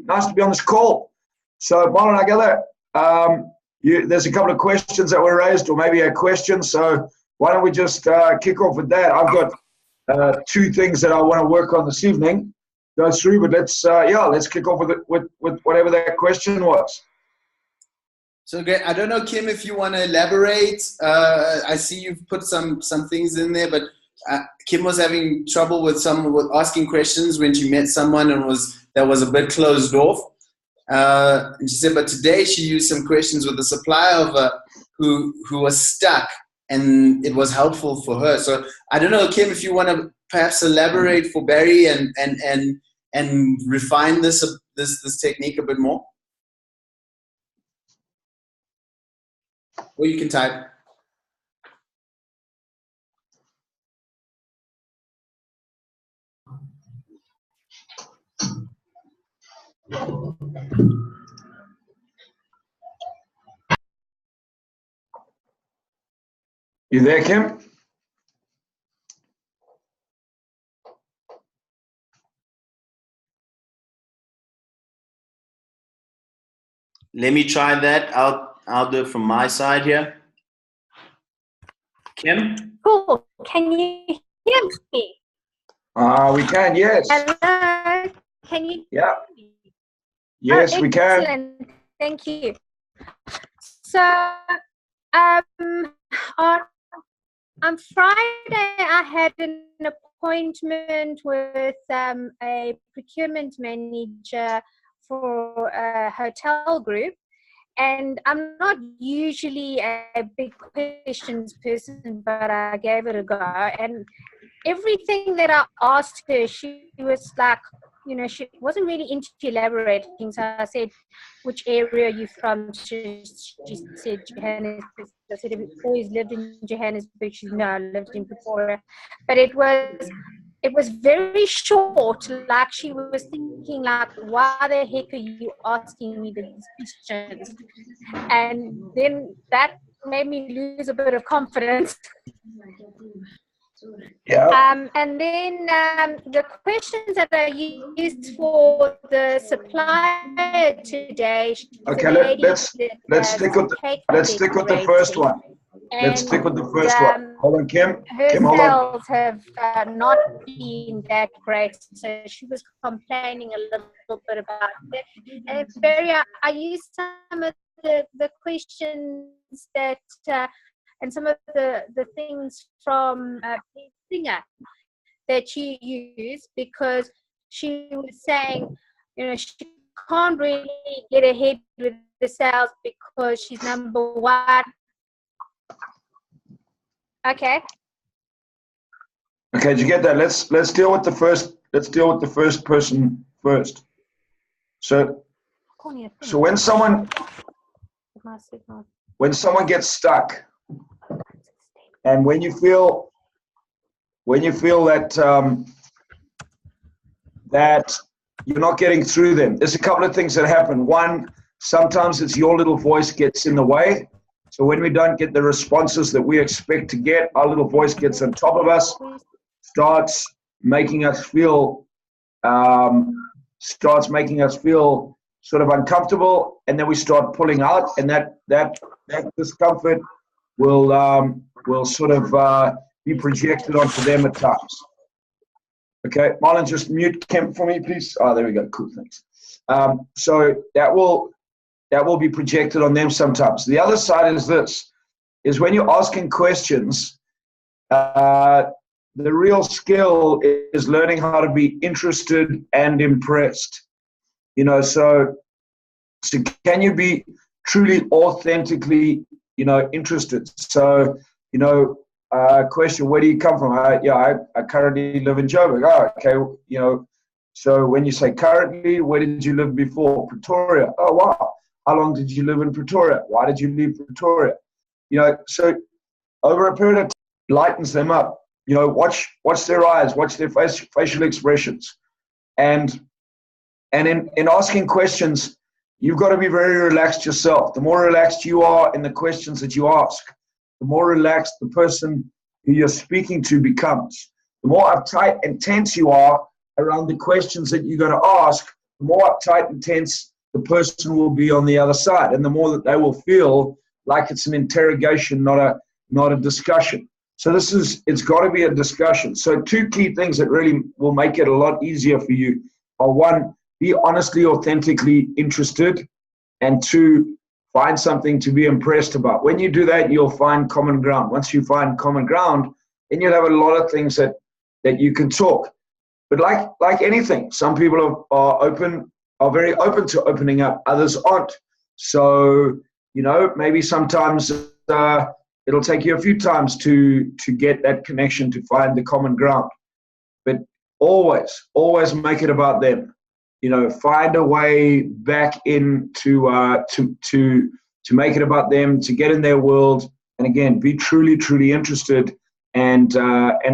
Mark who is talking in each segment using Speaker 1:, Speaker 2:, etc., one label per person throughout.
Speaker 1: Nice to be on this call. So, Marlon, I gather there's a couple of questions that were raised, or maybe a question. So, why don't we just kick off with that? I've got two things that I want to work on this evening, go through, but let's kick off with whatever that question was.
Speaker 2: So great. I don't know, Kim, if you want to elaborate. I see you've put some things in there, but Kim was having trouble with asking questions when she met someone and that was a bit closed off. And she said, but today she used some questions with the supplier who was stuck, and it was helpful for her. So I don't know, Kim, if you want to perhaps elaborate for Barry and refine this technique a bit more. Or you can type.
Speaker 1: You there, Kim?
Speaker 3: Let me try that. I'll do it from my side here. Kim?
Speaker 4: Cool. Can you hear me?
Speaker 1: We can, yes.
Speaker 4: Hello. Can you
Speaker 1: hear
Speaker 4: me?
Speaker 1: Yes, we can.
Speaker 4: Excellent. Thank you. So, on Friday, I had an appointment with a procurement manager for a hotel group. And I'm not usually a big questions person, but I gave it a go. And everything that I asked her, she was like, she wasn't really into elaborating. So I said, which area are you from? She said, Johannesburg. I said, have you always lived in Johannesburg? She said, no, I lived in Pretoria. But it was very short, like she was thinking, like, why the heck are you asking me these questions? And then that made me lose a bit of confidence.
Speaker 1: Yeah.
Speaker 4: And then the questions that I used for the supplier today.
Speaker 1: Okay, let's stick with the first one. Let's stick with the first one. Hold on, Kim.
Speaker 4: Her
Speaker 1: Kim, hold on.
Speaker 4: sales have not been that great, so she was complaining a little bit about it. And Barry, I used some of the questions that and some of the things from Singer that you use, because she was saying, she can't really get ahead with the sales because she's number one. Okay.
Speaker 1: Okay, did you get that? Let's deal with the first. Let's deal with the first person first. So when someone gets stuck, and when you feel that that you're not getting through them, there's a couple of things that happen. One, sometimes it's your little voice gets in the way. So when we don't get the responses that we expect to get, our little voice gets on top of us, starts making us feel sort of uncomfortable, and then we start pulling out, and that discomfort will sort of be projected onto them at times. Okay, Marlon, just mute Kemp for me, please. Oh, there we go. Cool, thanks. So that will be projected on them sometimes. The other side is this, is when you're asking questions, the real skill is learning how to be interested and impressed. So can you be truly, authentically, interested? So, question, where do you come from? I currently live in Joburg. Oh, okay, so when you say currently, where did you live before? Pretoria. Oh, wow. How long did you live in Pretoria? Why did you leave Pretoria? So over a period of time, it lightens them up. Watch their eyes, watch their facial expressions. And in asking questions, you've got to be very relaxed yourself. The more relaxed you are in the questions that you ask, the more relaxed the person who you're speaking to becomes. The more uptight and tense you are around the questions that you're going to ask, the more uptight and tense the person will be on the other side, and the more that they will feel like it's an interrogation, not a discussion. So it's got to be a discussion. So two key things that really will make it a lot easier for you are, one, be honestly, authentically interested, and two, find something to be impressed about. When you do that, you'll find common ground. Once you find common ground, then you'll have a lot of things that you can talk. But like anything, some people are very open to opening up, others aren't. So, maybe sometimes it'll take you a few times to get that connection, to find the common ground. But always make it about them. Find a way back in to make it about them, to get in their world, and again, be truly interested and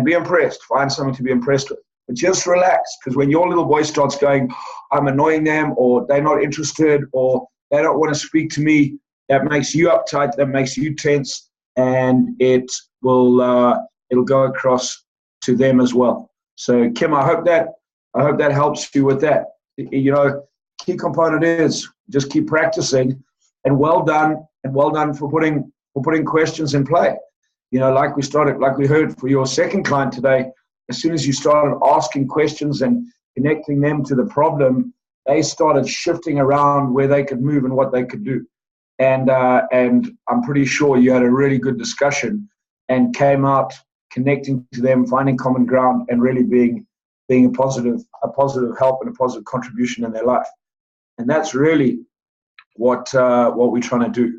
Speaker 1: be impressed. Find something to be impressed with. But just relax, because when your little boy starts going, I'm annoying them, or they're not interested, or they don't want to speak to me, that makes you uptight, that makes you tense, and it'll go across to them as well. So Kim, I hope that helps you with that. Key component is just keep practicing, and well done for putting questions in play. Like we heard for your second client today, as soon as you started asking questions and connecting them to the problem, they started shifting around where they could move and what they could do. And I'm pretty sure you had a really good discussion and came out connecting to them, finding common ground, and really being a positive help and a positive contribution in their life. And that's really what we're trying to do.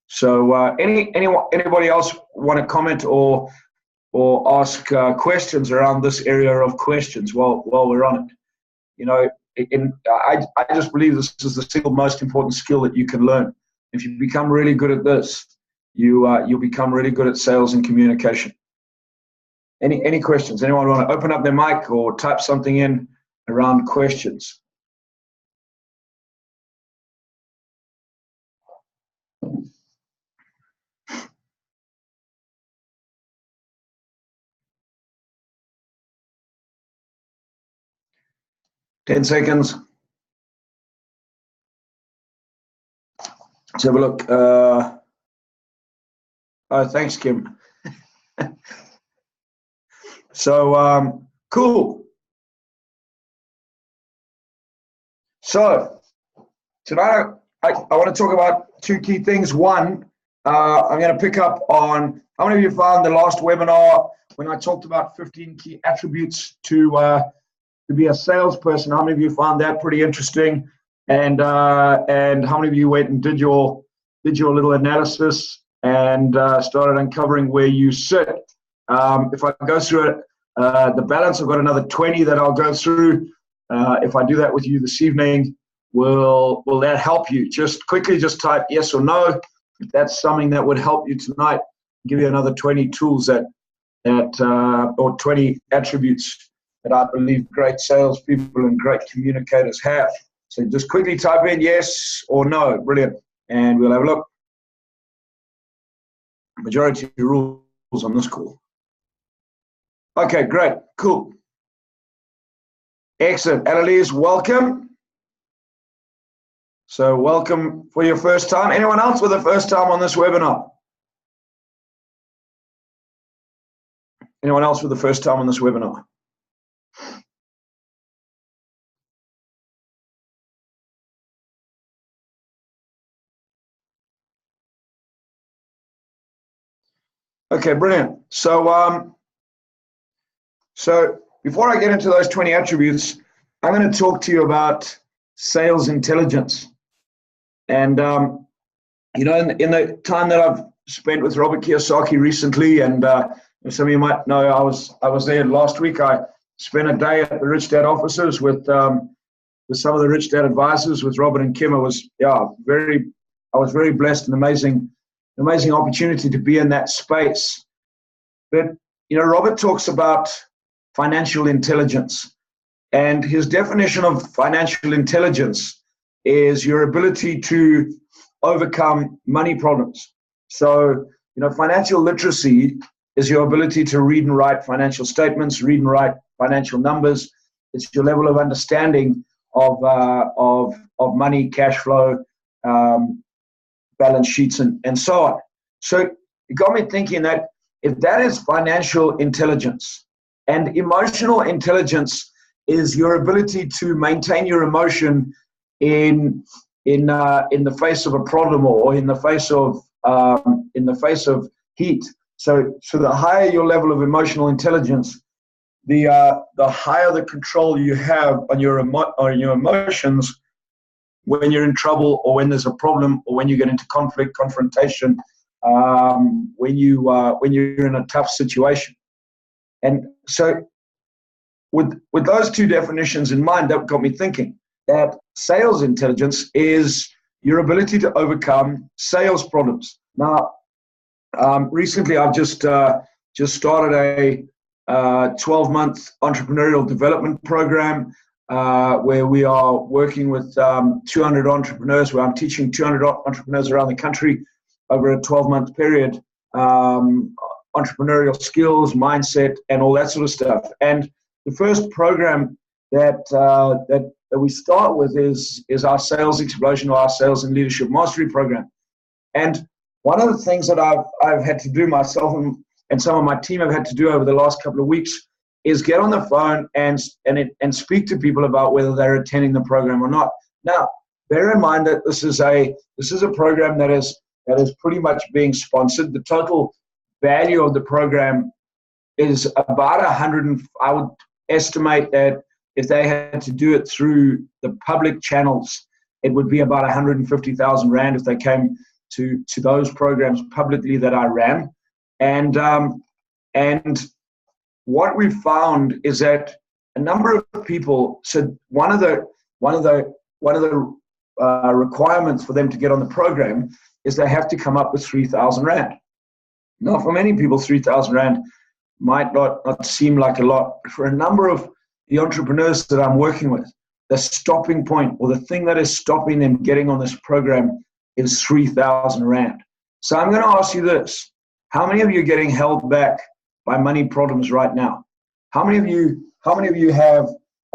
Speaker 1: So anybody else want to comment or ask questions around this area of questions while we're on it? I just believe this is the single most important skill that you can learn. If you become really good at this, you'll become really good at sales and communication. Any questions? Anyone want to open up their mic or type something in around questions? Ten seconds. Let's have a look. Thanks, Kim. So, cool. So, tonight I want to talk about two key things. One, I'm going to pick up on how many of you found the last webinar when I talked about 15 key attributes to be a salesperson. How many of you found that pretty interesting? And how many of you went and did your little analysis and started uncovering where you sit? If I go through it, the balance, I've got another 20 that I'll go through. If I do that with you this evening, will that help you? Just quickly, just type yes or no. If that's something that would help you tonight, I'll give you another 20 tools or 20 attributes that I believe great salespeople and great communicators have. So just quickly type in yes or no. Brilliant. And we'll have a look. Majority of rules on this call. Okay, great. Cool. Excellent. Annalise, welcome. So welcome for your first time. Anyone else with a first time on this webinar? Anyone else with the first time on this webinar? Okay, brilliant. So before I get into those 20 attributes, I'm going to talk to you about sales intelligence. And in the time that I've spent with Robert Kiyosaki recently, and some of you might know, I was there last week. I spent a day at the Rich Dad offices with some of the Rich Dad advisors, with Robert and Kim. I was very blessed and amazing opportunity to be in that space. But Robert talks about financial intelligence, and his definition of financial intelligence is your ability to overcome money problems. So financial literacy is your ability to read and write financial statements, read and write financial numbers. It's your level of understanding of money, cash flow, balance sheets, and so on. So it got me thinking that if that is financial intelligence, and emotional intelligence is your ability to maintain your emotion in the face of a problem, or in the face of heat. So the higher your level of emotional intelligence, the higher the control you have on your emotions when you're in trouble, or when there's a problem, or when you get into confrontation, when you're in a tough situation. And so with those two definitions in mind, that got me thinking that sales intelligence is your ability to overcome sales problems. Now, recently I've just started a 12-month entrepreneurial development program where we are working with 200 entrepreneurs, where I'm teaching 200 entrepreneurs around the country over a 12-month period, entrepreneurial skills, mindset, and all that sort of stuff. And the first program that we start with is our Sales Explosion, or our Sales and Leadership Mastery program. And one of the things that I've had to do myself, and some of my team have had to do over the last couple of weeks, is get on the phone and speak to people about whether they're attending the program or not. Now, bear in mind that this is a program that is pretty much being sponsored. The total value of the program is about 100. I would estimate that if they had to do it through the public channels, it would be about 150,000 Rand if they came to those programs publicly that I ran. And what we found is that a number of people said one of the requirements for them to get on the program is they have to come up with 3,000 Rand. Now, for many people, 3,000 Rand might not seem like a lot. For a number of the entrepreneurs that I'm working with, the stopping point, or the thing that is stopping them getting on this program, is 3,000 Rand. So I'm going to ask you this. How many of you are getting held back by money problems right now? How many of you have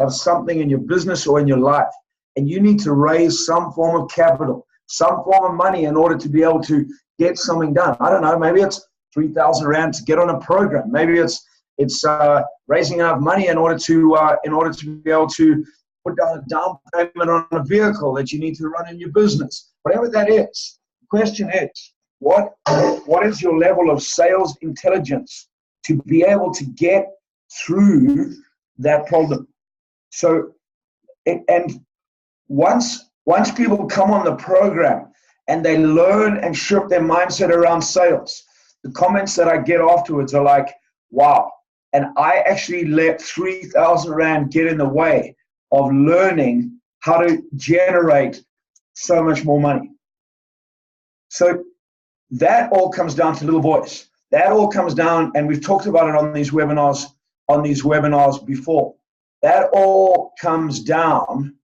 Speaker 1: something in your business or in your life, and you need to raise some form of capital, some form of money in order to be able to get something done? I don't know, maybe it's 3,000 Rand to get on a program. Maybe it's raising enough money in order to be able to put down a down payment on a vehicle that you need to run in your business. Whatever that is, the question is, what is your level of sales intelligence to be able to get through that problem? So, and once people come on the program and they learn and shift their mindset around sales, the comments that I get afterwards are like, wow. And I actually let 3,000 Rand get in the way of learning how to generate so much more money. So that all comes down to little voice. That all comes down, and we've talked about it on these webinars before. That all comes down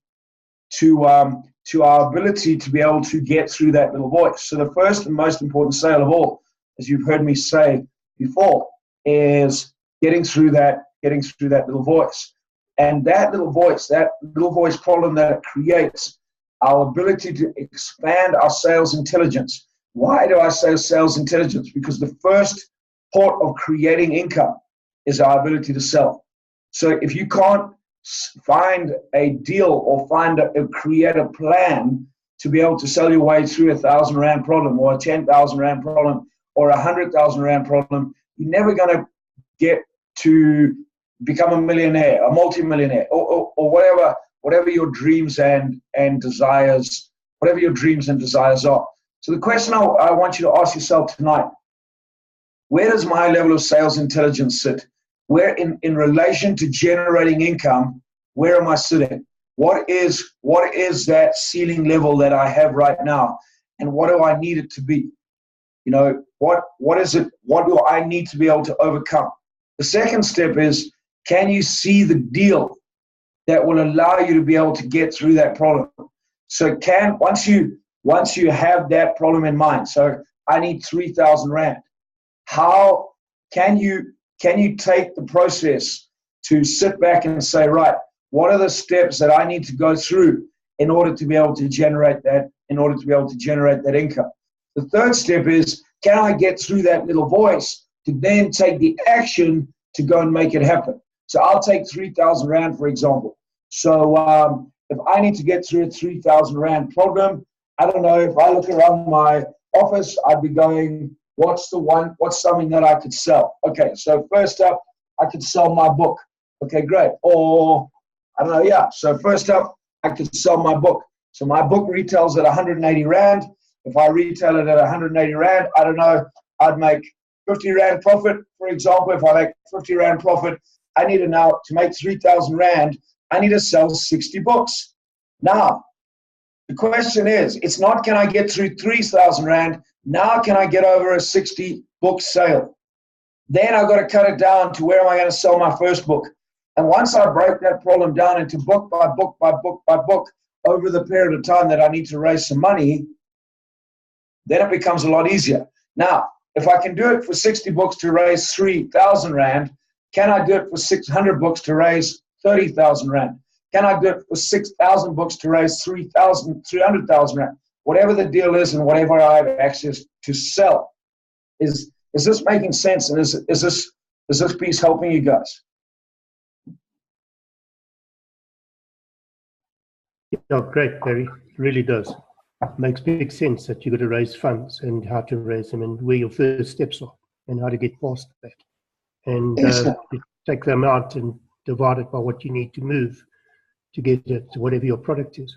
Speaker 1: to our ability to be able to get through that little voice. So the first and most important sale of all, as you've heard me say before, is getting through that little voice. And that little voice problem that it creates, our ability to expand our sales intelligence. Why do I say sales intelligence? Because the first part of creating income is our ability to sell. So if you can't find a deal or create a plan to be able to sell your way through 1,000 Rand problem, or a 10,000 Rand problem, or 100,000 Rand problem, you're never going to get to become a millionaire, a multimillionaire, or whatever your dreams and desires, whatever your dreams and desires are. So the question I want you to ask yourself tonight: where does my level of sales intelligence sit? Where in relation to generating income, where am I sitting? What is that ceiling level that I have right now, and what do I need it to be? You know, what is it? What do I need to be able to overcome? The second step is, can you see the deal that will allow you to be able to get through that problem? So once you have that problem in mind, so I need 3,000 Rand, how can you take the process to sit back and say, right, what are the steps that I need to go through in order to be able to generate that, income. The third step is, can I get through that little voice to then take the action to go and make it happen? So I'll take 3,000 Rand, for example. So if I need to get through a 3,000 Rand program, I don't know, if I look around my office, I'd be going, what's something that I could sell? Okay, so first up, I could sell my book. Okay, great. Or, I don't know, yeah. So first up, I could sell my book. So my book retails at 180 Rand. If I retail it at 180 Rand, I don't know, I'd make 50 Rand profit, for example. If I make 50 Rand profit, I need to now, to make 3,000 Rand, I need to sell 60 books. Now, the question is, it's not can I get through 3,000 Rand, now can I get over a 60 book sale? Then I've got to cut it down to where am I going to sell my first book? And once I break that problem down into book by book by book by book over the period of time that I need to raise some money, then it becomes a lot easier. Now, if I can do it for 60 books to raise 3,000 Rand, can I do it for 600 books to raise 30,000 Rand? Can I do it for 6,000 books to raise 300,000 Rand? Whatever the deal is and whatever I have access to sell. Is this making sense? And is this piece helping you guys?
Speaker 5: Yeah, great, Barry. It really does. Makes big sense that you've got to raise funds and how to raise them and where your first steps are and how to get past that. And you take them out and divide it by what you need to move to get it to whatever your product is.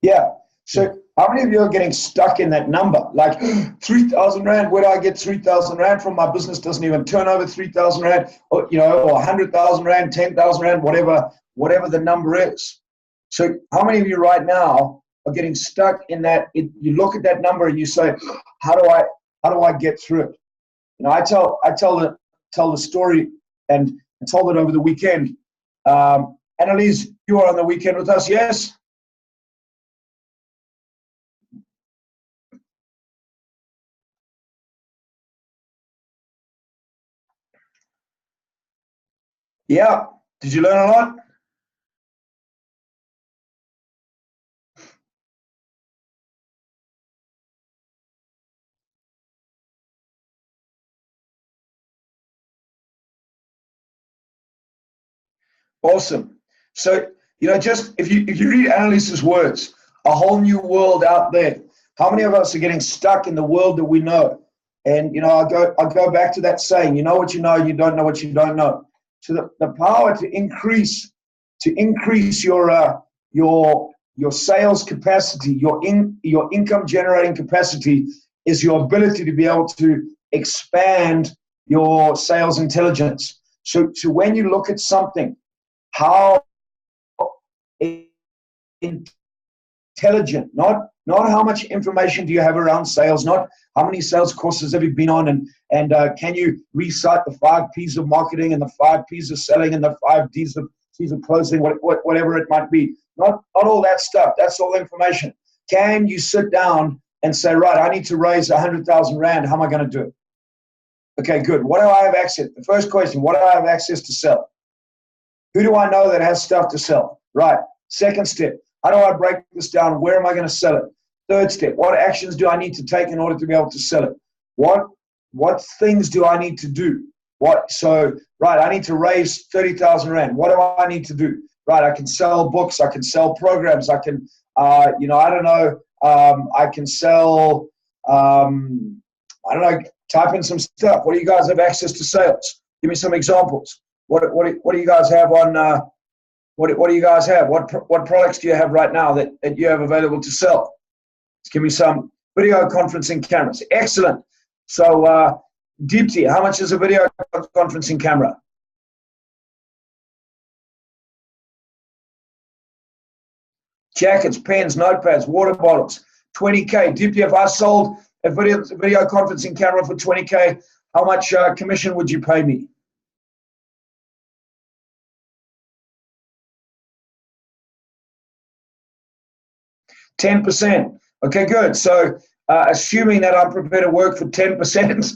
Speaker 1: Yeah. So how many of you are getting stuck in that number? Like 3,000 Rand, where do I get 3,000 Rand from? My business doesn't even turn over 3,000 Rand, or, or 100,000 Rand, 10,000 Rand, whatever the number is. So how many of you right now are getting stuck in that? You look at that number and you say, how do I get through it? I tell the story and told it over the weekend. Annalise, you are on the weekend with us, yes? Yeah. Did you learn a lot? Awesome. So, just if you read Annalise's words, a whole new world out there. How many of us are getting stuck in the world that we know? And I'll go back to that saying, you know what you know, you don't know what you don't know. So the power to increase your sales capacity, your income generating capacity is your ability to be able to expand your sales intelligence. So when you look at something, how intelligent, not how much information do you have around sales, not how many sales courses have you been on, and can you recite the 5 P's of marketing and the 5 P's of selling and the 5 D's of closing, whatever it might be. Not all that stuff. That's all information. Can you sit down and say, right, I need to raise 100,000 Rand. How am I going to do it? Okay, good. What do I have access? The first question, what do I have access to sell? Who do I know that has stuff to sell? Right. Second step, how do I break this down? Where am I going to sell it? Third step, what actions do I need to take in order to be able to sell it? What things do I need to do? Right, I need to raise 30,000 Rand. What do I need to do? Right, I can sell books. I can sell programs. I can, I don't know. I can sell, type in some stuff. What do you guys have access to sales? Give me some examples. What do you guys have on? What do you guys have? What products do you have right now that you have available to sell? Let's give me some video conferencing cameras. Excellent. So, Deepti, how much is a video conferencing camera? Jackets, pens, notepads, water bottles, 20K. Deepti, if I sold a video conferencing camera for 20K, how much commission would you pay me? 10%. Okay, good. So assuming that I'm prepared to work for 10%,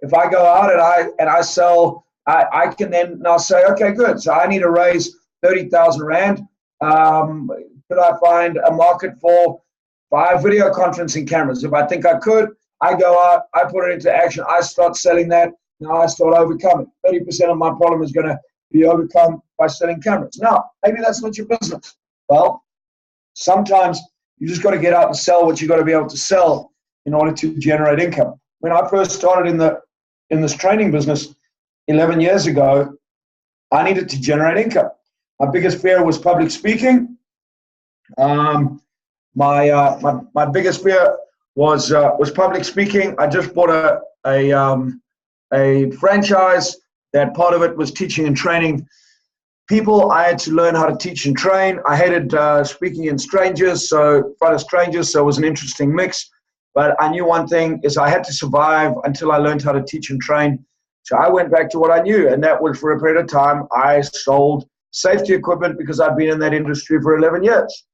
Speaker 1: if I go out and I sell, I can then now say, okay, good. So I need to raise 30,000 Rand. Could I find a market for 5 video conferencing cameras? If I think I could, I go out, I put it into action, I start selling that. Now I start overcoming. 30% of my problem is going to be overcome by selling cameras. Now, maybe that's not your business. Well, sometimes you just got to get out and sell what you got to be able to sell in order to generate income. When I first started in this training business 11 years ago, I needed to generate income. My biggest fear was public speaking. My biggest fear was public speaking. I just bought a franchise that part of it was teaching and training people. I had to learn how to teach and train. I hated speaking in front of strangers, so it was an interesting mix. But I knew one thing is I had to survive until I learned how to teach and train. So I went back to what I knew, and that was for a period of time I sold safety equipment because I'd been in that industry for 11 years.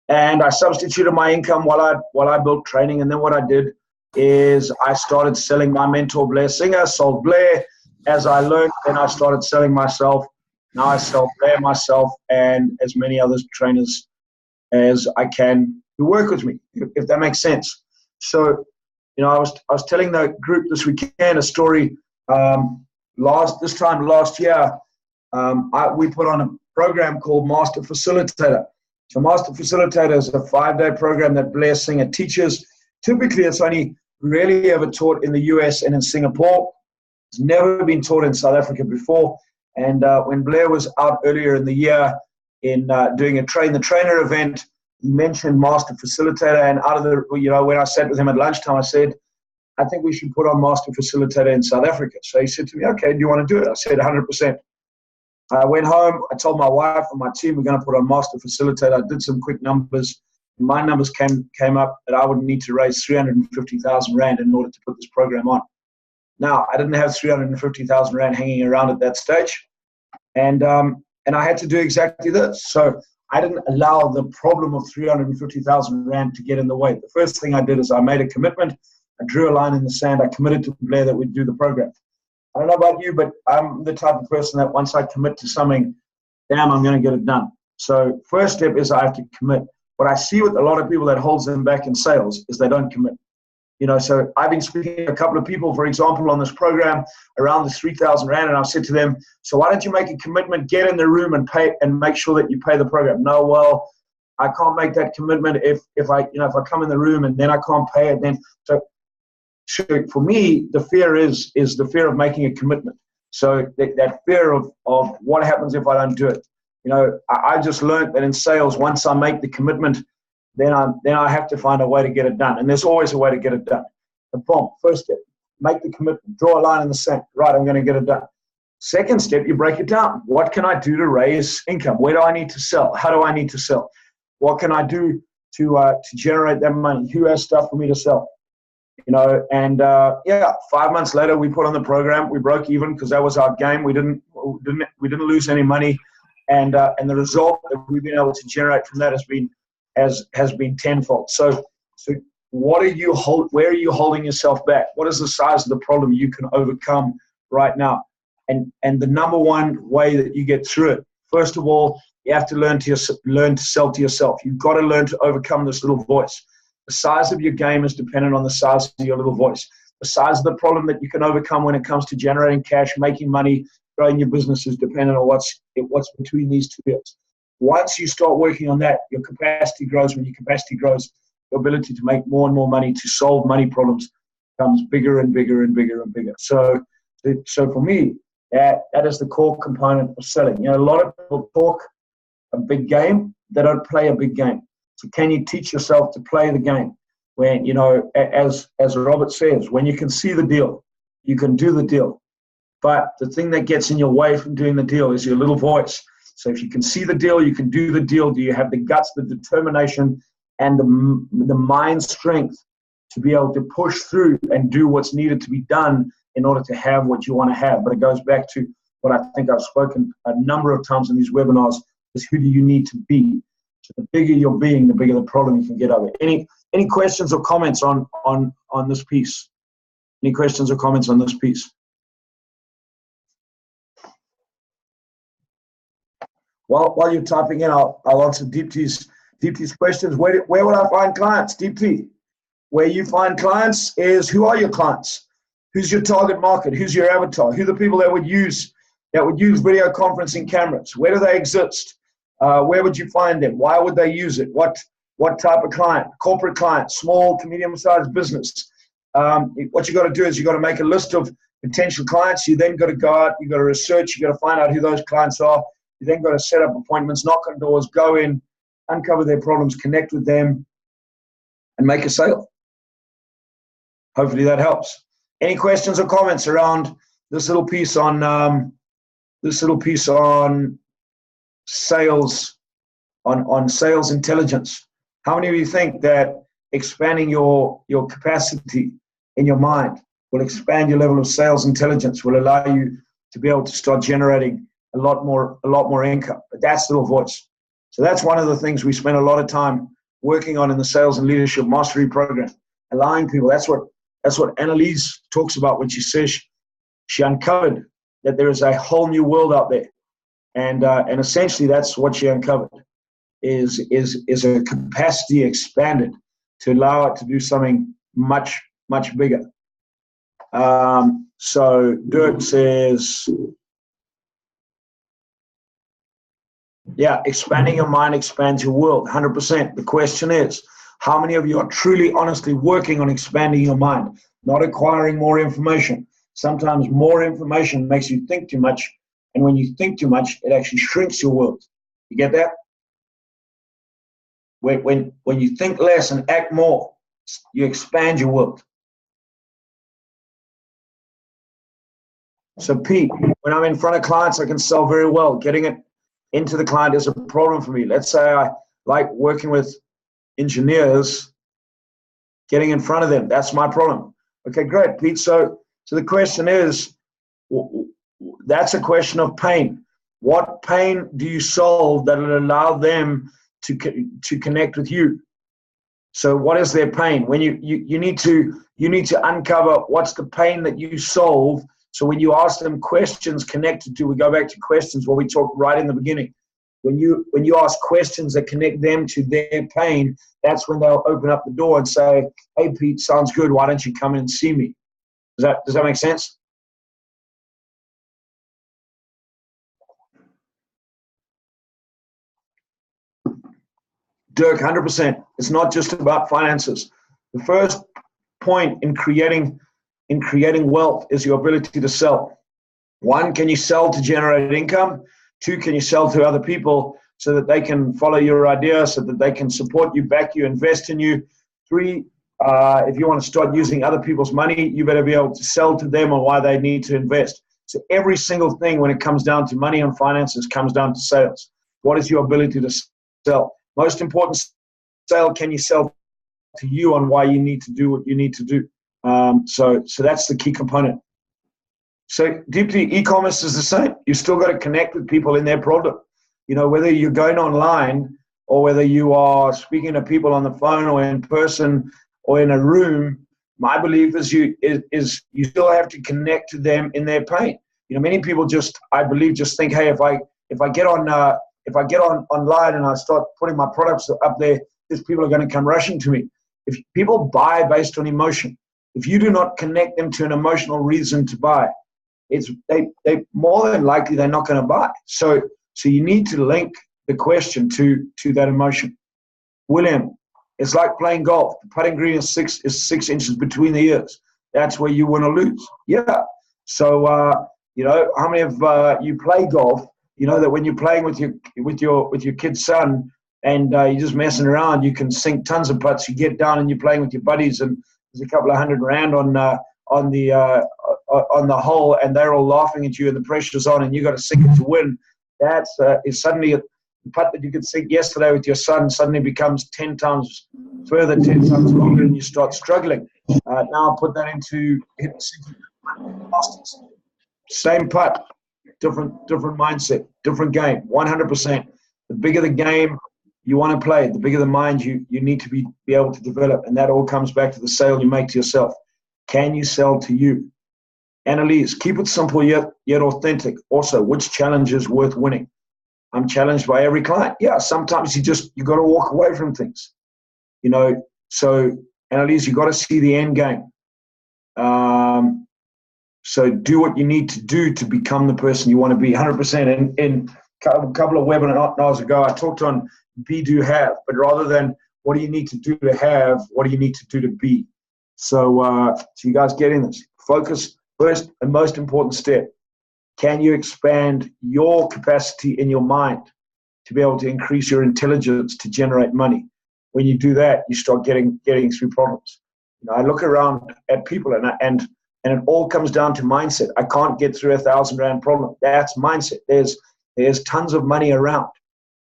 Speaker 1: And I substituted my income while I built training. And then what I did is I started selling my mentor, Blair Singer, sold Blair. As I learned, then I started selling myself. Now I sell Blair myself and as many other trainers as I can who work with me, if that makes sense. So, you know, I was telling the group this weekend a story. This time last year, we put on a program called Master Facilitator. So Master Facilitator is a 5-day program that Blair Singer teaches. Typically, it's only really ever taught in the US and in Singapore. It's never been taught in South Africa before. And when Blair was out earlier in the year in doing a Train the Trainer event, he mentioned Master Facilitator. And out of the, you know, when I sat with him at lunchtime, I said, I think we should put on Master Facilitator in South Africa. So he said to me, okay, do you want to do it? I said, 100%. I went home. I told my wife and my team we're going to put on Master Facilitator. I did some quick numbers. My numbers came up that I would need to raise 350,000 Rand in order to put this program on. Now, I didn't have 350,000 Rand hanging around at that stage. And I had to do exactly this. So I didn't allow the problem of 350,000 Rand to get in the way. The first thing I did is I made a commitment. I drew a line in the sand. I committed to Blair that we'd do the program. I don't know about you, but I'm the type of person that once I commit to something, damn, I'm going to get it done. So first step is I have to commit. What I see with a lot of people that holds them back in sales is they don't commit. You know, so I've been speaking to a couple of people, for example, on this program around the 3,000 Rand, and I've said to them, so why don't you make a commitment, get in the room and pay and make sure that you pay the program? No, well, I can't make that commitment if I come in the room and then I can't pay it. Then so for me, the fear is the fear of making a commitment. So that fear of what happens if I don't do it. You know, I just learned that in sales, once I make the commitment, then I have to find a way to get it done. And there's always a way to get it done. But boom, first step, make the commitment, draw a line in the sand. Right, I'm going to get it done. Second step, you break it down. What can I do to raise income? Where do I need to sell? How do I need to sell? What can I do to generate that money? Who has stuff for me to sell? You know, and 5 months later, we put on the program. We broke even because that was our game. We didn't lose any money, and the result that we've been able to generate from that has been tenfold. So where are you holding yourself back? What is the size of the problem you can overcome right now? And the number one way that you get through it, first of all, you have to learn to sell to yourself. You've got to learn to overcome this little voice. The size of your game is dependent on the size of your little voice. The size of the problem that you can overcome when it comes to generating cash, making money, growing your business is dependent on what's between these two bits. Once you start working on that, your capacity grows. When your capacity grows, your ability to make more and more money, to solve money problems, becomes bigger and bigger and bigger and bigger. So for me, that is the core component of selling. You know, a lot of people talk a big game, they don't play a big game. So can you teach yourself to play the game? When, you know, as Robert says, when you can see the deal, you can do the deal. But the thing that gets in your way from doing the deal is your little voice. So if you can see the deal, you can do the deal. Do you have the guts, the determination, and the mind strength to be able to push through and do what's needed to be done in order to have what you want to have? But it goes back to what I think I've spoken a number of times in these webinars, is who do you need to be? So the bigger you're being, the bigger the problem you can get over. Any questions or comments on this piece? Any questions or comments on this piece? while you're typing in, I'll answer Deepti's questions. Where will I find clients? Deepti, where you find clients is, who are your clients? Who's your target market? Who's your avatar? Who are the people that would use video conferencing cameras? Where do they exist? Where would you find them? Why would they use it? What type of client? Corporate client, small to medium-sized business. What you got to do is you got to make a list of potential clients. You then got to go out, you got to research, you got to find out who those clients are. You then got to set up appointments, knock on doors, go in, uncover their problems, connect with them, and make a sale. Hopefully that helps. Any questions or comments around this little piece on sales, on sales intelligence? How many of you think that expanding your capacity in your mind will expand your level of sales intelligence, will allow you to be able to start generating a lot more income? But that's the little voice. So that's one of the things we spend a lot of time working on in the Sales and Leadership Mastery Program, allowing people. That's what Annalise talks about when she says she uncovered that there is a whole new world out there, and essentially that's what she uncovered is a capacity expanded to allow it to do something much bigger. So Dirk says, yeah, expanding your mind expands your world, 100%. The question is, how many of you are truly, honestly working on expanding your mind, not acquiring more information? Sometimes more information makes you think too much, and when you think too much, it actually shrinks your world. You get that? When you think less and act more, you expand your world. So Pete, when I'm in front of clients, I can sell very well. Getting it into the client is a problem for me. Let's say I like working with engineers, getting in front of them. That's my problem. Okay, great, Pete. So the question is, that's a question of pain. What pain do you solve that will allow them to connect with you? So what is their pain? When you need to uncover what's the pain that you solve. So when you ask them questions connected to, we go back to questions where we talked right in the beginning. When you ask questions that connect them to their pain, that's when they'll open up the door and say, hey, Pete, sounds good. Why don't you come in and see me? Does that make sense? Dirk, 100%. It's not just about finances. The first point in creating wealth is your ability to sell. 1, can you sell to generate income? 2, can you sell to other people so that they can follow your idea, so that they can support you, back you, invest in you? 3, if you want to start using other people's money, you better be able to sell to them on why they need to invest. So every single thing when it comes down to money and finances comes down to sales. What is your ability to sell? Most important sale, can you sell to you on why you need to do what you need to do? So that's the key component. So deeply, e-commerce is the same. You still got to connect with people in their product. You know, whether you're going online or whether you are speaking to people on the phone or in person or in a room, my belief is you still have to connect to them in their pain. You know, many people I believe think, hey, if I get online and I start putting my products up there, these people are going to come rushing to me. If people buy based on emotion, if you do not connect them to an emotional reason to buy, they more than likely they're not going to buy. So you need to link the question to that emotion. William, it's like playing golf. The putting green is 6 inches between the ears. That's where you want to lose. Yeah. So you know, how many of you play golf? You know that when you're playing with your kid's son and you're just messing around, you can sink tons of putts. You get down and you're playing with your buddies, and there's a couple of $100 on the hole, and they're all laughing at you, and the pressure's on, and you got to sink it to win. That's is suddenly the putt that you could sink yesterday with your son suddenly becomes 10 times further, 10 times longer, and you start struggling. Now put that into masters. Same putt, different mindset, different game, 100%. The bigger the game you want to play, the bigger the mind you need to be able to develop, and that all comes back to the sale you make to yourself. Can you sell to you? Annalise, keep it simple yet authentic. Also, which challenge is worth winning? I'm challenged by every client. Yeah, sometimes you got to walk away from things, you know. So, Annalise, you got to see the end game. So do what you need to do to become the person you want to be, 100%. In a couple of webinars ago, I talked on be, do, have, but rather than what do you need to do to have, what do you need to do to be? So, so you guys getting this? Focus, first and most important step. Can you expand your capacity in your mind to be able to increase your intelligence to generate money? When you do that, you start getting through problems. You know, I look around at people and it all comes down to mindset. I can't get through $1,000 problem. That's mindset. There's tons of money around,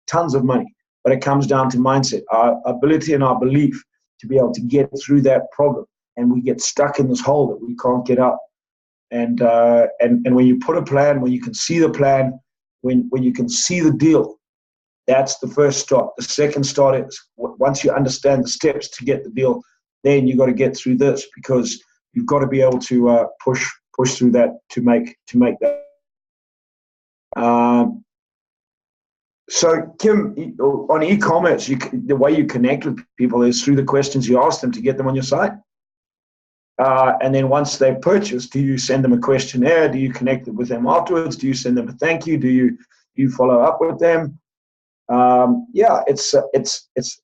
Speaker 1: tons of money, but it comes down to mindset, our ability and our belief to be able to get through that problem. And we get stuck in this hole that we can't get out. And when you put a plan, when you can see the plan, when you can see the deal, that's the first start. The second start is once you understand the steps to get the deal, then you got to get through this, because you've got to be able to push through that to make that. So Kim, on e-commerce, the way you connect with people is through the questions you ask them to get them on your site. And then once they've purchased, do you send them a questionnaire? Do you connect with them afterwards? Do you send them a thank you? Do you follow up with them? Yeah, it's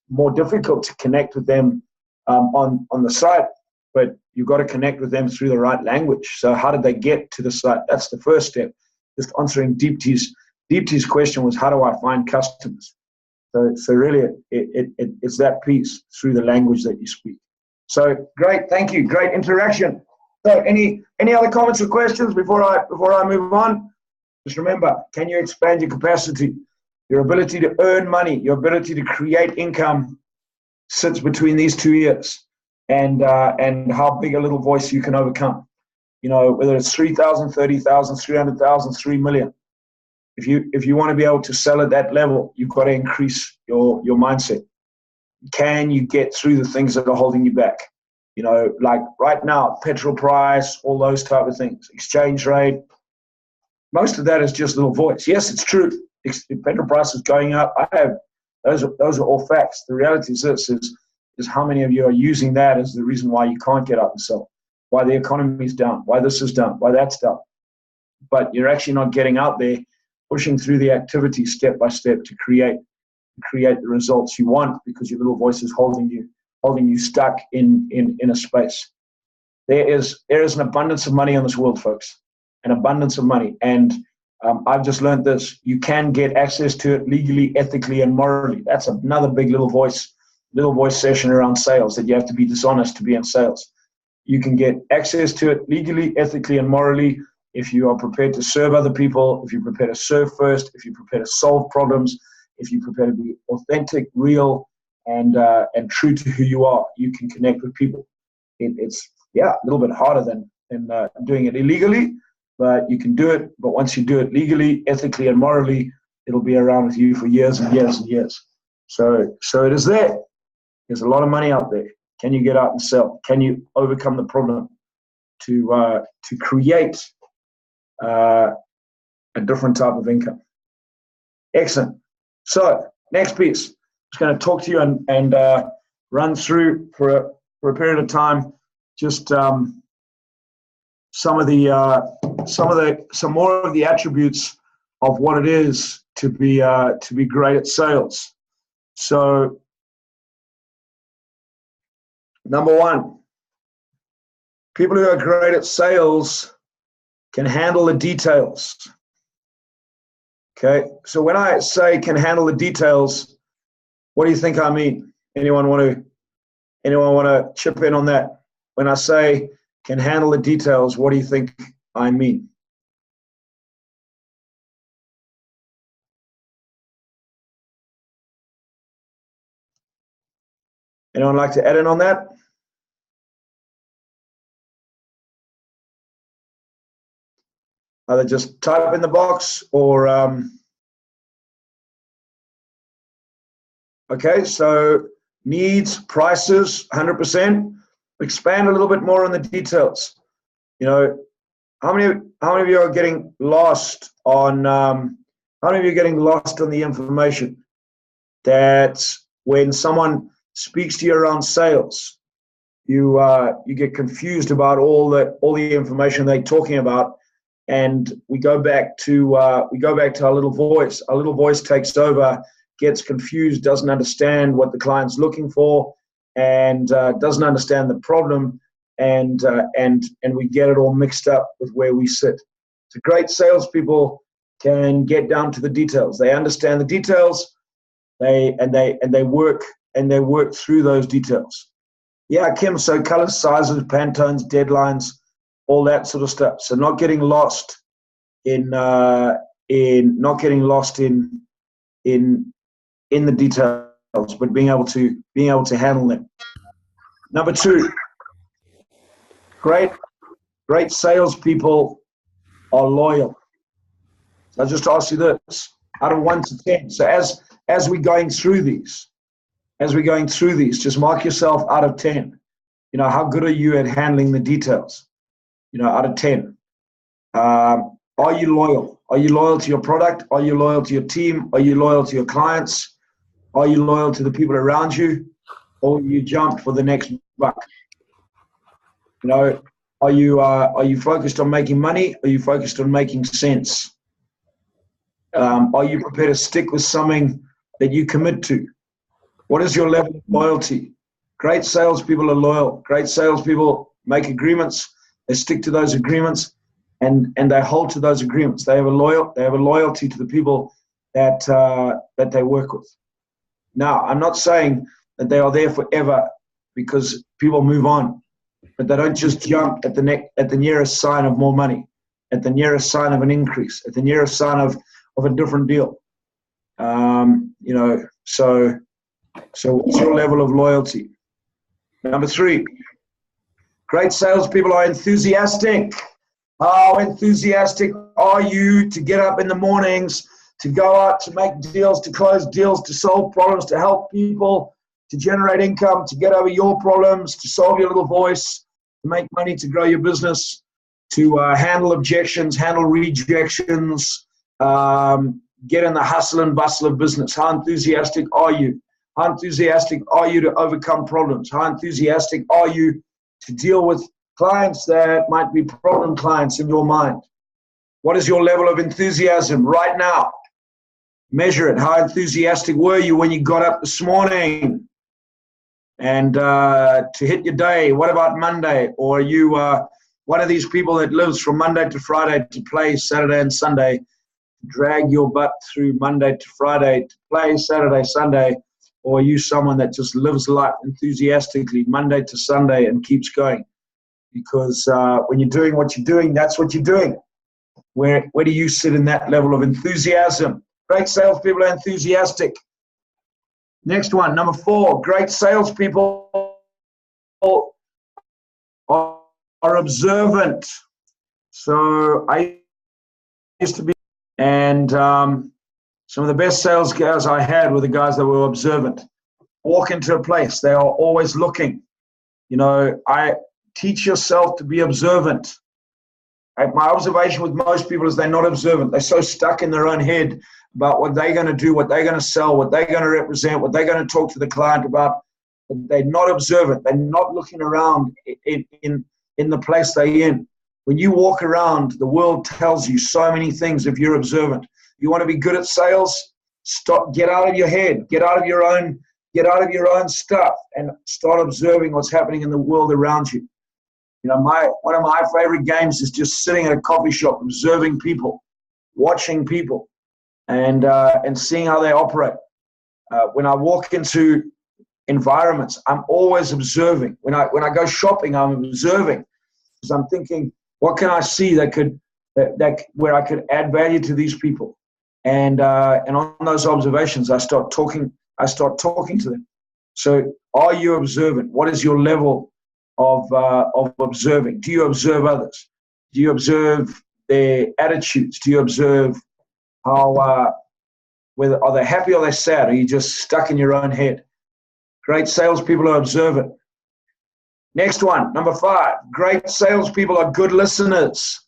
Speaker 1: more difficult to connect with them on the site, but you've got to connect with them through the right language. So how did they get to the site? That's the first step. Just answering Deepti's question was, how do I find customers? So really, it's that piece through the language that you speak. So great, thank you, great interaction. So any other comments or questions before I move on? Just remember, can you expand your capacity? Your ability to earn money, your ability to create income sits between these two ears, and how big a little voice you can overcome. You know, whether it's 3,000, 30,000, 300,000, 3 million. If you want to be able to sell at that level, you've got to increase your mindset. Can you get through the things that are holding you back? You know, like right now, petrol price, all those type of things, exchange rate. Most of that is just little voice. Yes, it's true. Petrol price is going up. Those are all facts. The reality is this: is how many of you are using that as the reason why you can't get out and sell, why the economy is down, why this is down, why that's down. But you're actually not getting out there, pushing through the activity step by step to create the results you want, because your little voice is holding you stuck in a space. There is an abundance of money in this world, folks, an abundance of money. And I've just learned this: you can get access to it legally, ethically, and morally. That's another big little voice session around sales, that you have to be dishonest to be in sales. You can get access to it legally, ethically, and morally if you are prepared to serve other people, if you're prepared to serve first, if you're prepared to solve problems, if you're prepared to be authentic, real, and true to who you are. You can connect with people. It's a little bit harder than doing it illegally, but you can do it. But once you do it legally, ethically, and morally, it'll be around with you for years and years and years. So it is there. There's a lot of money out there. Can you get out and sell? Can you overcome the problem to create a different type of income? Excellent. So next piece, I'm just going to talk to you and run through for a period of time just some more of the attributes of what it is to be great at sales. So number one, people who are great at sales can handle the details. Okay, so when I say can handle the details, what do you think I mean? Anyone want to chip in on that? When I say can handle the details, what do you think I mean? Anyone like to add in on that? Either just type in the box or okay, so needs, prices, 100%. Expand a little bit more on the details. You know, how many of you are getting lost on How many of you are getting lost on the information? That's when someone speaks to you around sales, you get confused about all the information they're talking about, and we go back to our little voice. Our little voice takes over, gets confused, doesn't understand what the client's looking for, and doesn't understand the problem, and we get it all mixed up with where we sit. So great salespeople can get down to the details. They understand the details. They work through those details. Yeah, Kim. So colors, sizes, Pantones, deadlines, all that sort of stuff. So not getting lost in the details, but being able to handle them. Number 2, great salespeople are loyal. So I'll just ask you this: out of 1 to 10. So as we're going through these, just mark yourself out of 10. You know, how good are you at handling the details? You know, out of 10. Are you loyal? Are you loyal to your product? Are you loyal to your team? Are you loyal to your clients? Are you loyal to the people around you? Or you jump for the next buck? You know, are you focused on making money? Are you focused on making sense? Are you prepared to stick with something that you commit to? What is your level of loyalty? Great salespeople are loyal. Great salespeople make agreements. They stick to those agreements, and they hold to those agreements. They have a loyalty to the people that they work with. Now, I'm not saying that they are there forever, because people move on, but they don't just jump at the nearest sign of more money, at the nearest sign of an increase, at the nearest sign of a different deal. You know, so what's your level of loyalty? Number 3, great salespeople are enthusiastic. How enthusiastic are you to get up in the mornings, to go out, to make deals, to close deals, to solve problems, to help people, to generate income, to get over your problems, to solve your little voice, to make money, to grow your business, to handle objections, handle rejections, get in the hustle and bustle of business? How enthusiastic are you? How enthusiastic are you to overcome problems? How enthusiastic are you to deal with clients that might be problem clients in your mind? What is your level of enthusiasm right now? Measure it. How enthusiastic were you when you got up this morning and to hit your day? What about Monday? Or are you one of these people that lives from Monday to Friday to play Saturday and Sunday, drag your butt through Monday to Friday to play Saturday, Sunday? Or are you someone that just lives life enthusiastically Monday to Sunday and keeps going? Because when you're doing what you're doing, that's what you're doing. Where do you sit in that level of enthusiasm? Great salespeople are enthusiastic. Next one, number 4, great salespeople are observant. So I used to be, and some of the best sales guys I had were the guys that were observant. Walk into a place, they are always looking. You know, I teach yourself to be observant. My observation with most people is they're not observant. They're so stuck in their own head about what they're going to do, what they're going to sell, what they're going to represent, what they're going to talk to the client about. They're not observant. They're not looking around in the place they're in. When you walk around, the world tells you so many things if you're observant. You want to be good at sales? Get out of your head. Get out of your own stuff and start observing what's happening in the world around you. You know, one of my favorite games is just sitting at a coffee shop, observing people, watching people, and seeing how they operate. When I walk into environments, I'm always observing. When I go shopping, I'm observing, because I'm thinking, what can I see where I could add value to these people? And on those observations, I start talking to them. So, are you observant? What is your level of observing? Do you observe others? Do you observe their attitudes? Do you observe how whether are they happy or they're sad? Are you just stuck in your own head? Great salespeople are observant. Next one, number 5. Great salespeople are good listeners.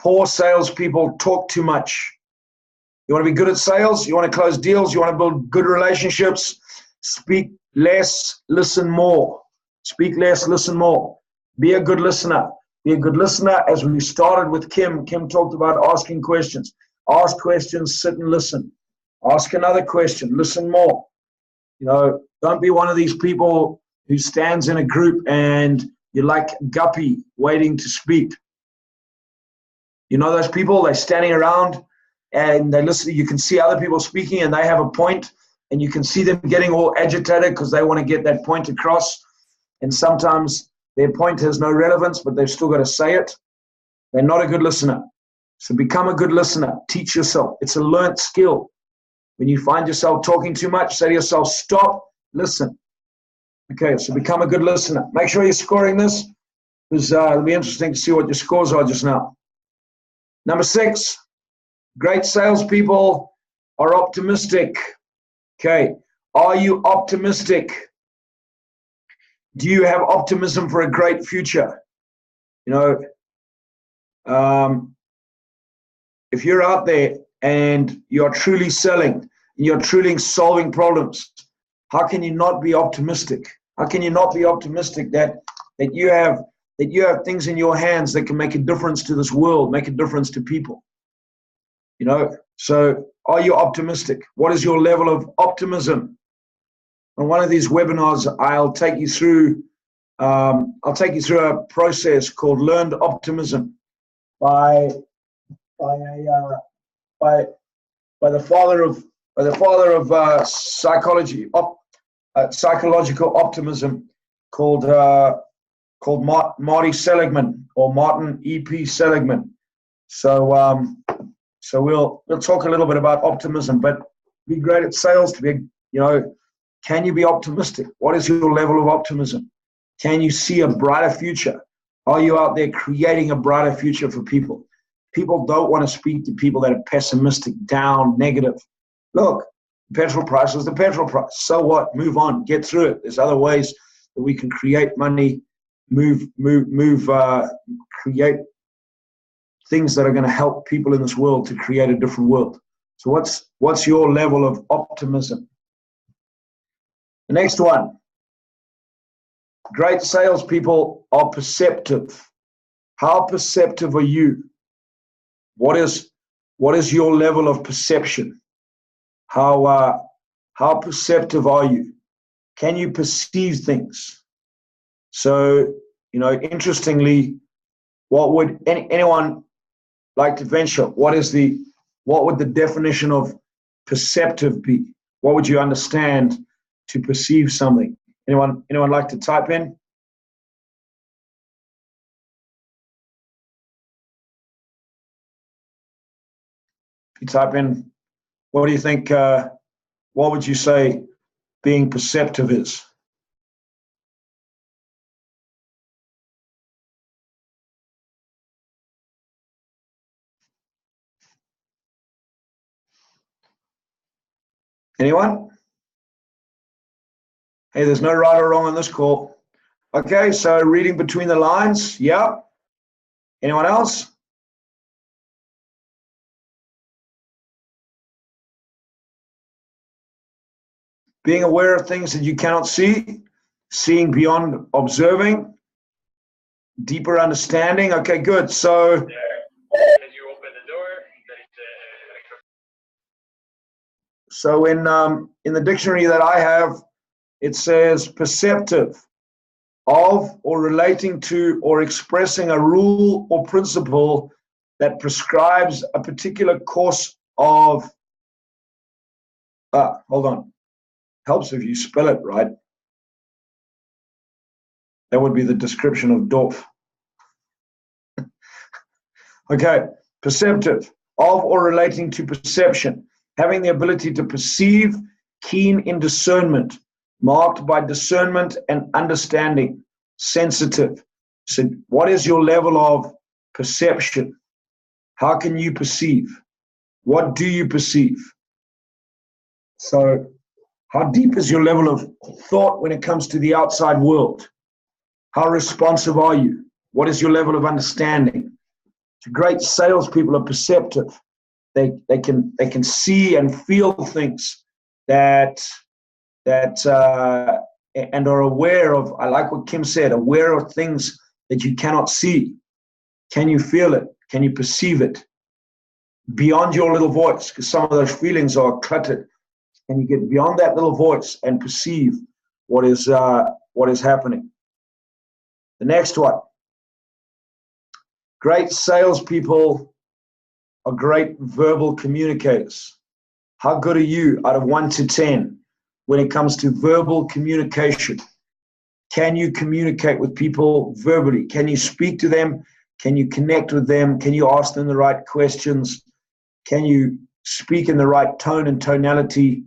Speaker 1: Poor salespeople talk too much. You want to be good at sales? You want to close deals? You want to build good relationships? Speak less, listen more. Speak less, listen more. Be a good listener. Be a good listener. As we started with Kim, Kim talked about asking questions. Ask questions, sit and listen. Ask another question, listen more. You know, don't be one of these people who stands in a group and you're like guppy waiting to speak. You know those people, they're standing around and they listen. You can see other people speaking and they have a point, and you can see them getting all agitated because they want to get that point across. And sometimes their point has no relevance, but they've still got to say it. They're not a good listener. So become a good listener. Teach yourself. It's a learnt skill. When you find yourself talking too much, say to yourself, stop, listen. Okay, so become a good listener. Make sure you're scoring this, because it'll be interesting to see what your scores are just now. Number 6, great salespeople are optimistic. Okay, are you optimistic? Do you have optimism for a great future? You know, if you're out there and you're truly selling, and you're truly solving problems, how can you not be optimistic? How can you not be optimistic that you have things in your hands that can make a difference to this world, make a difference to people? You know, so are you optimistic? What is your level of optimism? On one of these webinars, I'll take you through a process called learned optimism by the father of psychology, psychological optimism, called Marty Seligman, or Martin E.P. Seligman. So we'll talk a little bit about optimism, but be great at sales to be, you know, can you be optimistic? What is your level of optimism? Can you see a brighter future? Are you out there creating a brighter future for people? People don't want to speak to people that are pessimistic, down, negative. Look, the petrol price is the petrol price. So what? Move on. Get through it. There's other ways that we can create money, create things that are going to help people in this world to create a different world. So what's your level of optimism? The next one. Great salespeople are perceptive. How perceptive are you? What is your level of perception? How perceptive are you? Can you perceive things? So, you know, interestingly, what would anyone like to venture? What would the definition of perceptive be? What would you understand to perceive something? Anyone like to type in? If you type in, what do you think, what would you say being perceptive is? Anyone? Hey, there's no right or wrong on this call. Okay, so reading between the lines, yeah. Anyone else? Being aware of things that you cannot see, seeing beyond observing, deeper understanding. Okay, good. So,
Speaker 6: as you open the door,
Speaker 1: so in the dictionary that I have, it says perceptive, of or relating to or expressing a rule or principle that prescribes a particular course of, hold on, helps if you spell it right. That would be the description of Dorf. Okay, perceptive, of or relating to perception, having the ability to perceive, keen in discernment, marked by discernment and understanding, sensitive. So what is your level of perception? How can you perceive? What do you perceive? So how deep is your level of thought when it comes to the outside world? How responsive are you? What is your level of understanding? So great salespeople are perceptive. they can see and feel things that and are aware of. I like what Kim said, aware of things that you cannot see. Can you feel it? Can you perceive it? Beyond your little voice, because some of those feelings are cluttered. Can you get beyond that little voice and perceive what is happening? The next one. Great salespeople are great verbal communicators. How good are you out of 1 to 10 when it comes to verbal communication? Can you communicate with people verbally? Can you speak to them? Can you connect with them? Can you ask them the right questions? Can you speak in the right tone and tonality?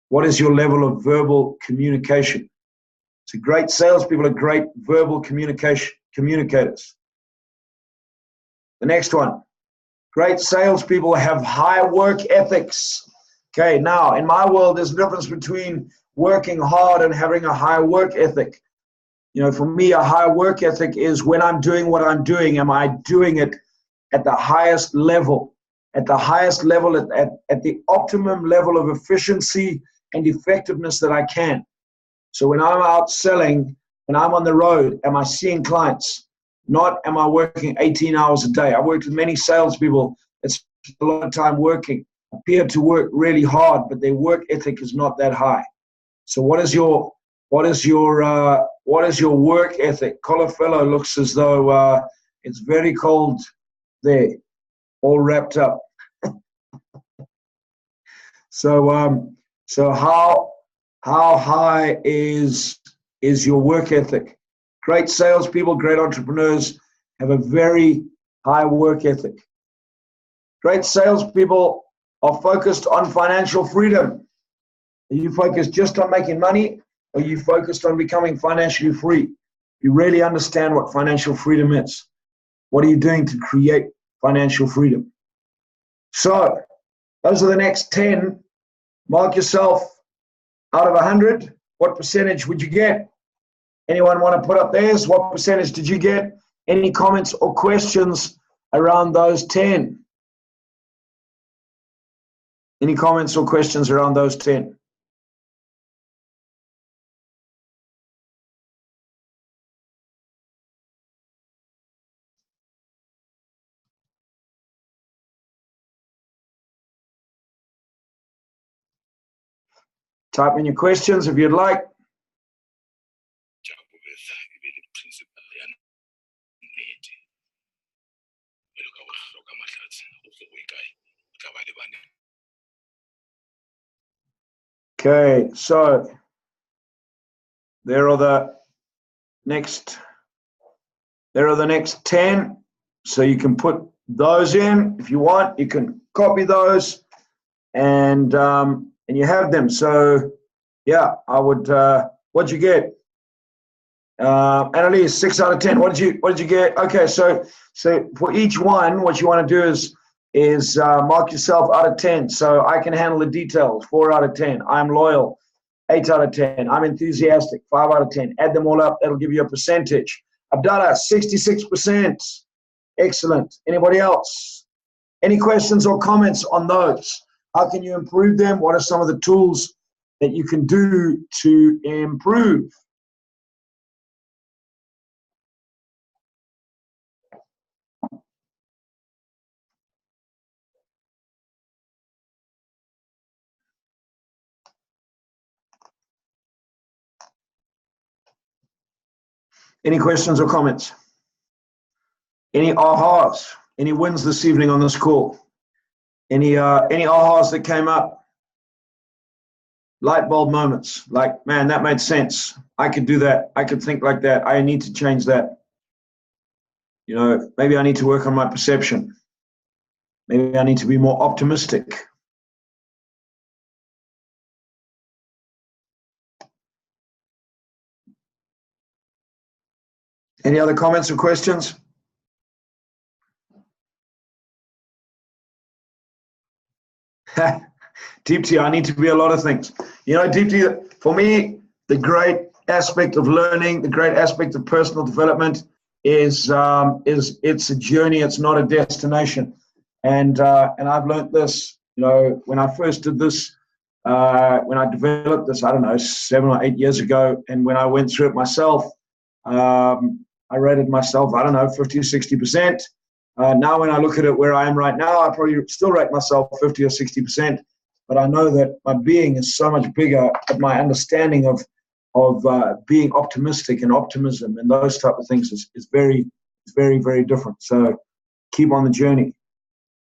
Speaker 1: What is your level of verbal communication? So great salespeople are great verbal communicators. The next one. Great salespeople have high work ethics. Okay, now in my world, there's a difference between working hard and having a high work ethic. You know, for me, a high work ethic is when I'm doing what I'm doing, am I doing it at the highest level, at the optimum level of efficiency and effectiveness that I can. So when I'm out selling, when I'm on the road, am I seeing clients? Not am I working 18 hours a day. I worked with many salespeople that spend a lot of time working, appear to work really hard, but their work ethic is not that high. So what is your work ethic? Colafello looks as though it's very cold there, all wrapped up. So how high is your work ethic? Great salespeople, great entrepreneurs have a very high work ethic. Great salespeople are focused on financial freedom. Are you focused just on making money, or are you focused on becoming financially free? You really understand what financial freedom is. What are you doing to create financial freedom? So, those are the next 10. Mark yourself out of 100. What percentage would you get? Anyone want to put up theirs? What percentage did you get? Any comments or questions around those 10? Any comments or questions around those 10? Type in your questions if you'd like. Okay, so there are the next 10. So you can put those in if you want. You can copy those and you have them. So yeah, I would. What'd you get? Annalise, 6 out of 10. What did you get? Okay, so for each one, what you want to do is mark yourself out of 10. So I can handle the details. 4 out of 10. I'm loyal. 8 out of 10. I'm enthusiastic. 5 out of 10. Add them all up. That'll give you a percentage. Abdallah, 66%. Excellent. Anybody else? Any questions or comments on those? How can you improve them? What are some of the tools that you can do to improve? Any questions or comments? Any ahas? Any wins this evening on this call? Any ahas that came up? Light bulb moments, like, man, that made sense. I could do that. I could think like that. I need to change that. You know, maybe I need to work on my perception. Maybe I need to be more optimistic. Any other comments or questions? Deepti, I need to be a lot of things. You know, Deepti, for me, the great aspect of learning, the great aspect of personal development is it's a journey. It's not a destination. And I've learned this, when I first did this, when I developed this, I don't know, 7 or 8 years ago, and when I went through it myself, I rated myself, I don't know, 50 or 60%. Now when I look at it where I am right now, I probably still rate myself 50 or 60%, but I know that my being is so much bigger, but my understanding of being optimistic and optimism and those type of things is very, very different. So keep on the journey.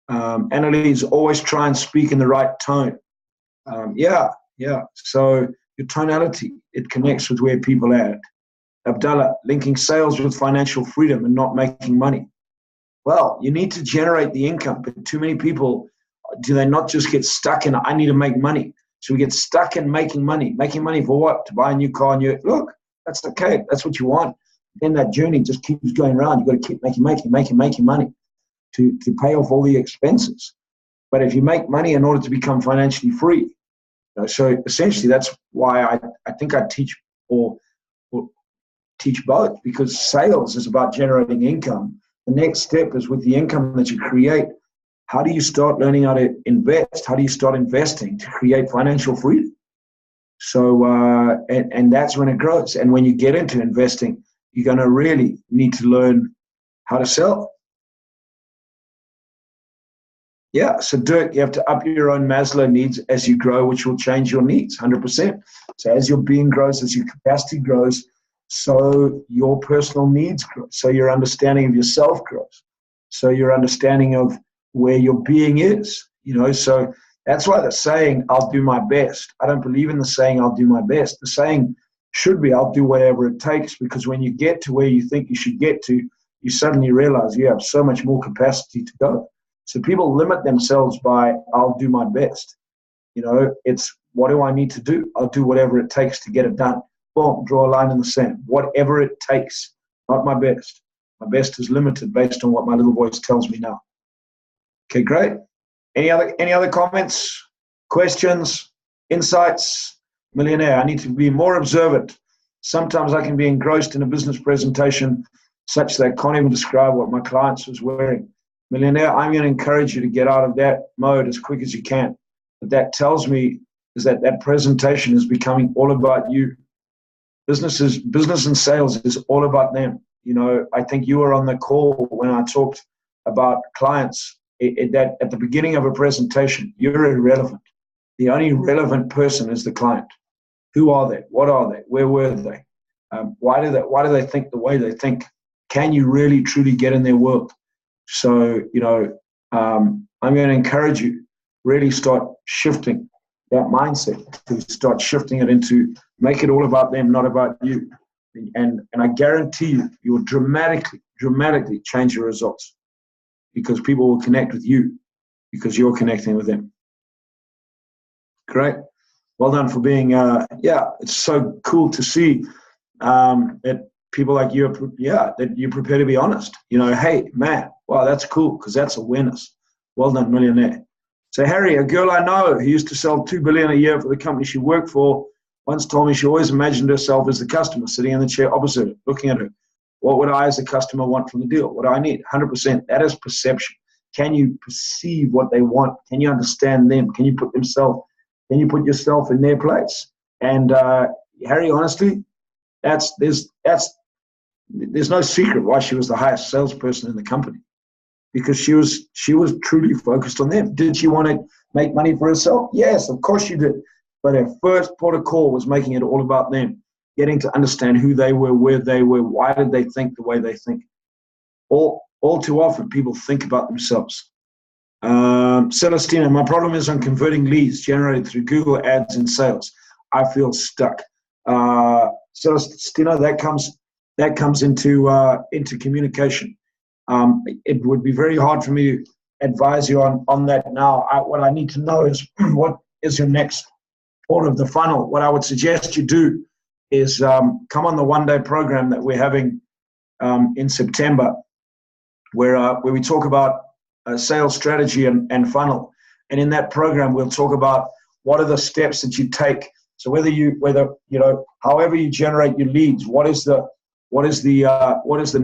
Speaker 1: Annalise, always try and speak in the right tone. Yeah. So your tonality, it connects with where people are at. Abdallah, linking sales with financial freedom and not making money. Well, you need to generate the income, but too many people, do they not just get stuck in, I need to make money? So we get stuck in making money. Making money for what? To buy a new car. And look, that's okay. That's what you want. Then that journey just keeps going around. You've got to keep making money to pay off all the expenses. But if you make money in order to become financially free, so essentially that's why I think I teach or teach both, because sales is about generating income. The next step is with the income that you create, how do you start learning how to invest? How do you start investing to create financial freedom? So, and that's when it grows. And when you get into investing, you're going to really need to learn how to sell. Yeah, so Dirk, you have to up your own Maslow needs as you grow, which will change your needs, 100%. So as your being grows, as your capacity grows, so your personal needs grow, so your understanding of yourself grows, so your understanding of where your being is, so that's why the saying, I'll do my best. I don't believe in the saying, I'll do my best. The saying should be, I'll do whatever it takes, because when you get to where you think you should get to, you suddenly realize you have so much more capacity to go. So people limit themselves by, I'll do my best. It's, what do I need to do? I'll do whatever it takes to get it done. Boom, draw a line in the sand. Whatever it takes, not my best. My best is limited based on what my little voice tells me now. Okay, great. Any other comments, questions, insights? Millionaire, I need to be more observant. Sometimes I can be engrossed in a business presentation such that I can't even describe what my clients was wearing. Millionaire, I'm going to encourage you to get out of that mode as quick as you can. What that tells me is that presentation is becoming all about you. Business and sales is all about them. I think you were on the call when I talked about clients, that at the beginning of a presentation, you're irrelevant. The only relevant person is the client. Who are they? What are they? Where were they? Why do they think the way they think? Can you really, truly get in their world? So, I'm going to encourage you, really start shifting that mindset, to start shifting it into, make it all about them, not about you. And I guarantee you will dramatically change your results, because people will connect with you because you're connecting with them. Great. Well done for being, it's so cool to see that people like you, that you prepare to be honest. Hey, man, wow, that's cool, because that's awareness. Well done, millionaire. So Harry, a girl I know who used to sell $2 billion a year for the company she worked for, once told me she always imagined herself as the customer sitting in the chair opposite her, looking at her. What would I as a customer want from the deal? What do I need? 100%. That is perception. Can you perceive what they want? Can you understand them? Can you put yourself in their place? And Harry, honestly, there's no secret why she was the highest salesperson in the company, because she was truly focused on them. Did she want to make money for herself? Yes, of course she did. But her first port of call was making it all about them, getting to understand who they were, where they were, why did they think the way they think. All too often, people think about themselves. Celestina, my problem is I'm converting leads generated through Google Ads in sales. I feel stuck. Celestina, that comes into communication. It would be very hard for me to advise you on that now. What I need to know is what is your next part of the funnel. What I would suggest you do is come on the one-day program that we're having in September, where we talk about sales strategy and funnel. And in that program, we'll talk about what are the steps that you take. So however you generate your leads, what are the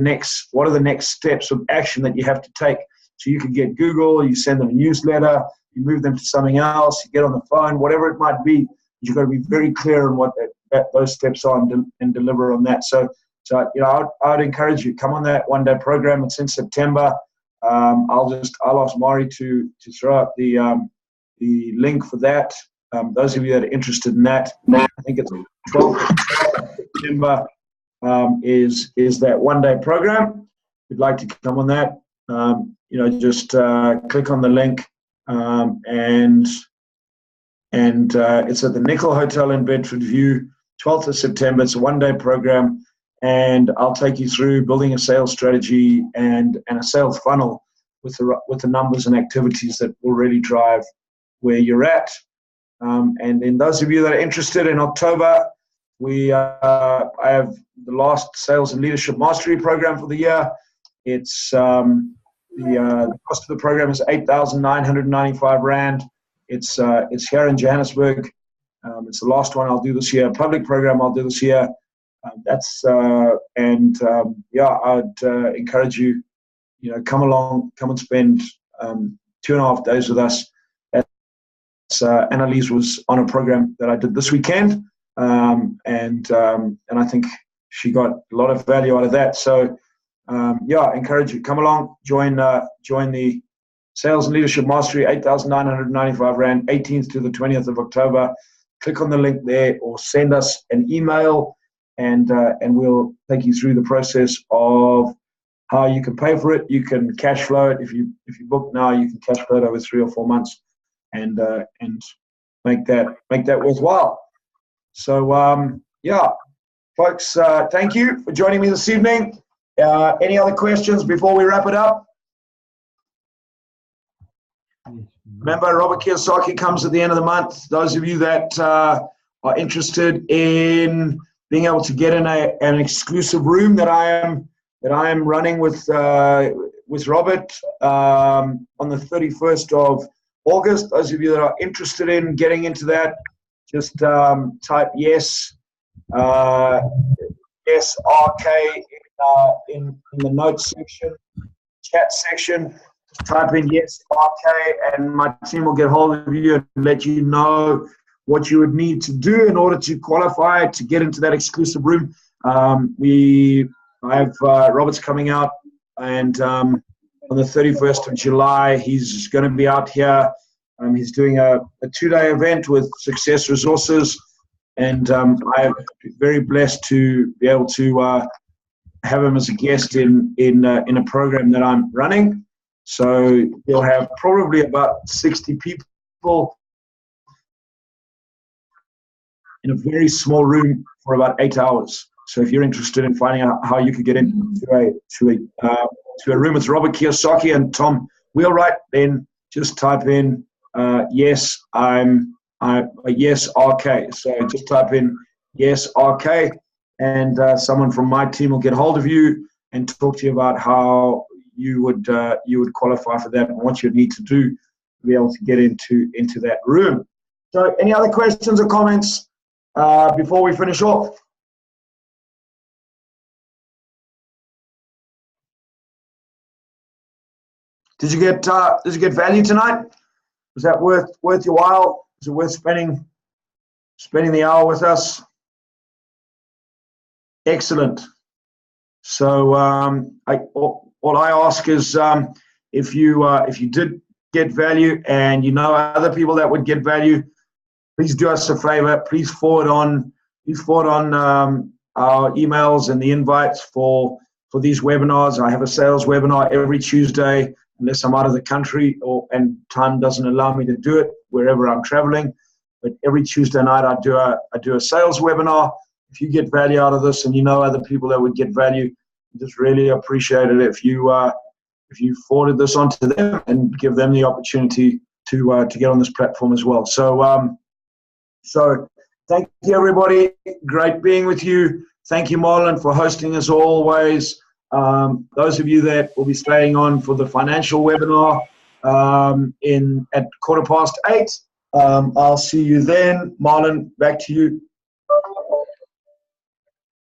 Speaker 1: next steps of action that you have to take So you can get Google, you send them a newsletter, you move them to something else, you get on the phone, whatever it might be. You've got to be very clear on what those steps are and deliver on that. So I would encourage you, come on that one-day program. It's in September. I'll ask Mari to throw up the link for that. Those of you that are interested in that, I think it's 12th of September is that one-day program. If you'd like to come on that, just click on the link and it's at the Nickel Hotel in Bedford View, 12th of September. It's a one-day program, and I'll take you through building a sales strategy and a sales funnel with the numbers and activities that will really drive where you're at. And then those of you that are interested, in October, I have the last Sales and Leadership Mastery program for the year. It's the cost of the program is 8,995 Rand. It's here in Johannesburg. It's the last one I'll do this year. Public program I'll do this year. I'd encourage you, come along, come and spend 2.5 days with us. Annalise was on a program that I did this weekend, and I think she got a lot of value out of that. So, I encourage you, come along, join the Sales and Leadership Mastery, 8,995 Rand, 18th to the 20th of October. Click on the link there or send us an email, and we'll take you through the process of how you can pay for it. You can cash flow it. If you book now, you can cash flow it over 3 or 4 months and make that worthwhile. So, folks, thank you for joining me this evening. Any other questions before we wrap it up? Remember, Robert Kiyosaki comes at the end of the month. Those of you that are interested in being able to get in an exclusive room that I am running with Robert on the 31st of August. Those of you that are interested in getting into that, just type yes RK in the notes section, chat section. Type in yes RK, and my team will get hold of you and let you know what you would need to do in order to qualify to get into that exclusive room. I have Robert's coming out, and on the 31st of July, he's going to be out here. He's doing a 2-day event with Success Resources, and I'm very blessed to be able to have him as a guest in a program that I'm running. So you'll have probably about 60 people in a very small room for about 8 hours. So if you're interested in finding out how you could get into a room with Robert Kiyosaki and Tom Wheelwright, then just type in yes RK. So just type in yes RK, and someone from my team will get hold of you and talk to you about how you would qualify for that and what you'd need to do to be able to get into that room. So any other questions or comments before we finish off? Did you get value tonight? Was that worth your while? Was it worth spending the hour with us? Excellent. So all I ask is if you did get value and you know other people that would get value, please do us a favor. Please forward on our emails and the invites for these webinars. I have a sales webinar every Tuesday, unless I'm out of the country and time doesn't allow me to do it wherever I'm traveling. But every Tuesday night I do a sales webinar. If you get value out of this and you know other people that would get value, just really appreciate it if you forwarded this on to them and give them the opportunity to get on this platform as well. So thank you, everybody. Great being with you. Thank you, Marlon, for hosting as always. Those of you that will be staying on for the financial webinar at 8:15, I'll see you then. Marlon, back to you.